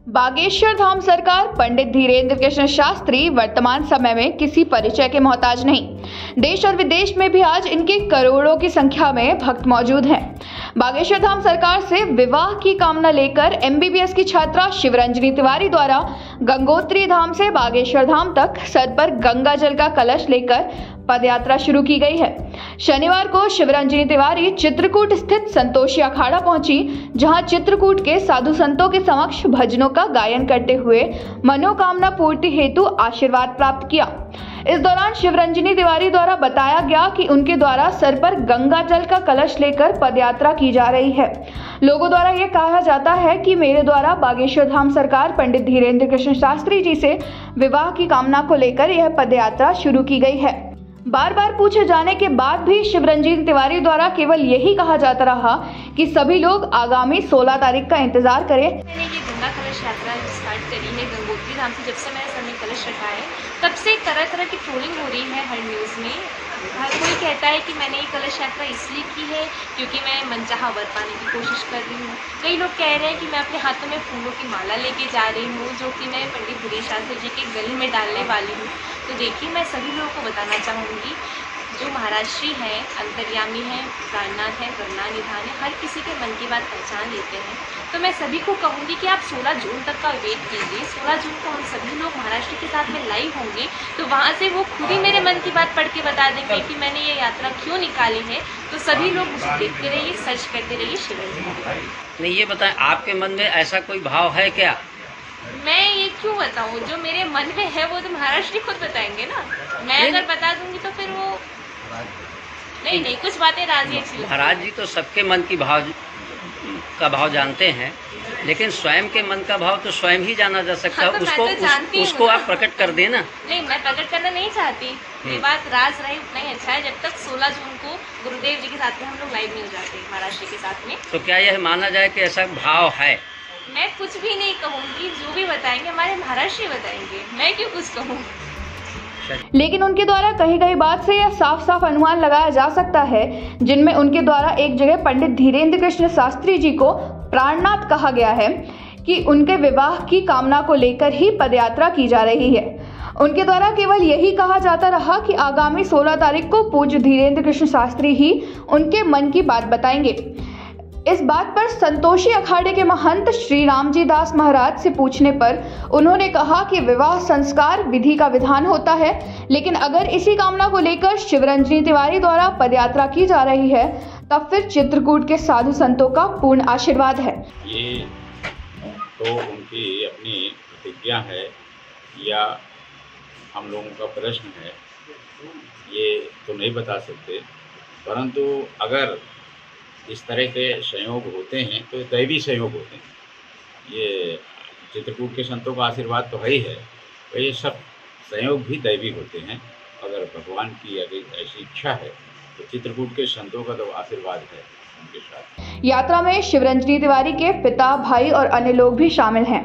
बागेश्वर धाम सरकार पंडित धीरेन्द्र कृष्ण शास्त्री वर्तमान समय में किसी परिचय के मोहताज नहीं। देश और विदेश में भी आज इनके करोड़ों की संख्या में भक्त मौजूद हैं। बागेश्वर धाम सरकार से विवाह की कामना लेकर MBBS की छात्रा शिवरंजनी तिवारी द्वारा गंगोत्री धाम से बागेश्वर धाम तक सर पर गंगा जल का कलश लेकर पदयात्रा शुरू की गई है। शनिवार को शिवरंजनी तिवारी चित्रकूट स्थित संतोषी अखाड़ा पहुंची, जहां चित्रकूट के साधु संतों के समक्ष भजनों का गायन करते हुए मनोकामना पूर्ति हेतु आशीर्वाद प्राप्त किया। इस दौरान शिवरंजनी तिवारी द्वारा बताया गया कि उनके द्वारा सर पर गंगा जल का कलश लेकर पदयात्रा की जा रही है। लोगों द्वारा यह कहा जाता है कि मेरे द्वारा बागेश्वर धाम सरकार पंडित धीरेन्द्र कृष्ण शास्त्री जी से विवाह की कामना को लेकर यह पदयात्रा शुरू की गई है। बार बार पूछे जाने के बाद भी शिवरंजनी तिवारी द्वारा केवल यही कहा जाता रहा कि सभी लोग आगामी 16 तारीख का इंतजार करें। मैंने ये गंगा कलश यात्रा स्टार्ट करी है गंगोत्री धाम से। जब से मैंने सर में कलश रखा है तब से तरह तरह की ट्रोलिंग हो रही है हर न्यूज़ में। हर कोई कहता है कि मैंने ये कलश यात्रा इसलिए की है क्योंकि मैं मनचाहा वर पाने की कोशिश कर रही हूँ। कई लोग कह रहे हैं कि मैं अपने हाथों में फूलों की माला लेके जा रही हूँ, जो कि मैं पंडित धीरेन्द्र शास्त्री जी के गले में डालने वाली हूँ। तो देखिए, मैं सभी लोगों को बताना चाहूँगी, जो महाराष्ट्री हैं, अंतर्यामी हैं, प्राणनाथ हैं, करुणानिधान हैं, हर किसी के मन की बात पहचान लेते हैं। तो मैं सभी को कहूँगी कि आप 16 जून तक का वेट कीजिए। 16 जून को हम सभी लोग महाराष्ट्र के साथ में लाइव होंगे, तो वहाँ से वो खुद ही मेरे मन की बात पढ़ के बता देंगे कि मैंने ये यात्रा क्यों निकाली है। तो सभी लोग मुझे देखते रहिए, सर्च करते रहिए शिवरंजनी। नहीं, ये बताएं, आपके मन में ऐसा कोई भाव है क्या? मैं ये क्यों बताऊँ? जो मेरे मन में है वो तो महाराष्ट्र खुद बताएंगे ना। मैं अगर बता दूंगी तो फिर वो नहीं कुछ बातें राजी अच्छी। महाराज जी तो सबके मन की भाव जानते हैं, लेकिन स्वयं के मन का भाव तो स्वयं ही जाना जा सकता है। तो उसको आप प्रकट कर देना। नहीं, मैं प्रकट करना नहीं चाहती। ये बात राज रहे उतना ही अच्छा है। जब तक 16 जून को गुरुदेव जी के साथ में हम लोग लाइव नहीं हो जाते महाराष्ट्र के साथ में, तो क्या यह माना जाए कि ऐसा भाव है? मैं कुछ भी नहीं कहूँगी, जो भी बताएंगे हमारे महाराष्ट्र बताएंगे, मैं क्यों कुछ कहूँ। लेकिन उनके द्वारा कही गई बात से यह साफ साफ अनुमान लगाया जा सकता है, जिनमें उनके द्वारा एक जगह पंडित धीरेन्द्र कृष्ण शास्त्री जी को प्राणनाथ कहा गया है कि उनके विवाह की कामना को लेकर ही पदयात्रा की जा रही है। उनके द्वारा केवल यही कहा जाता रहा कि आगामी 16 तारीख को पूज्य धीरेन्द्र कृष्ण शास्त्री ही उनके मन की बात बताएंगे। इस बात पर संतोषी अखाड़े के महंत श्री रामजी दास महाराज से पूछने पर उन्होंने कहा कि विवाह संस्कार विधि का विधान होता है, लेकिन अगर इसी कामना को लेकर शिवरंजनी तिवारी द्वारा पदयात्रा की जा रही है तब फिर चित्रकूट के साधु संतों का पूर्ण आशीर्वाद है। ये तो उनकी अपनी प्रतिज्ञा है या हम लोगों का प्रश्न है, ये तो नहीं बता सकते। परंतु अगर इस तरह के संयोग होते हैं तो दैवी संयोग होते हैं। ये चित्रकूट के संतों का आशीर्वाद तो है ही है, तो ये सब संयोग भी दैवी होते हैं। अगर भगवान की अगर ऐसी इच्छा है तो चित्रकूट के संतों का तो आशीर्वाद है उनके साथ। यात्रा में शिवरंजनी तिवारी के पिता, भाई और अन्य लोग भी शामिल हैं।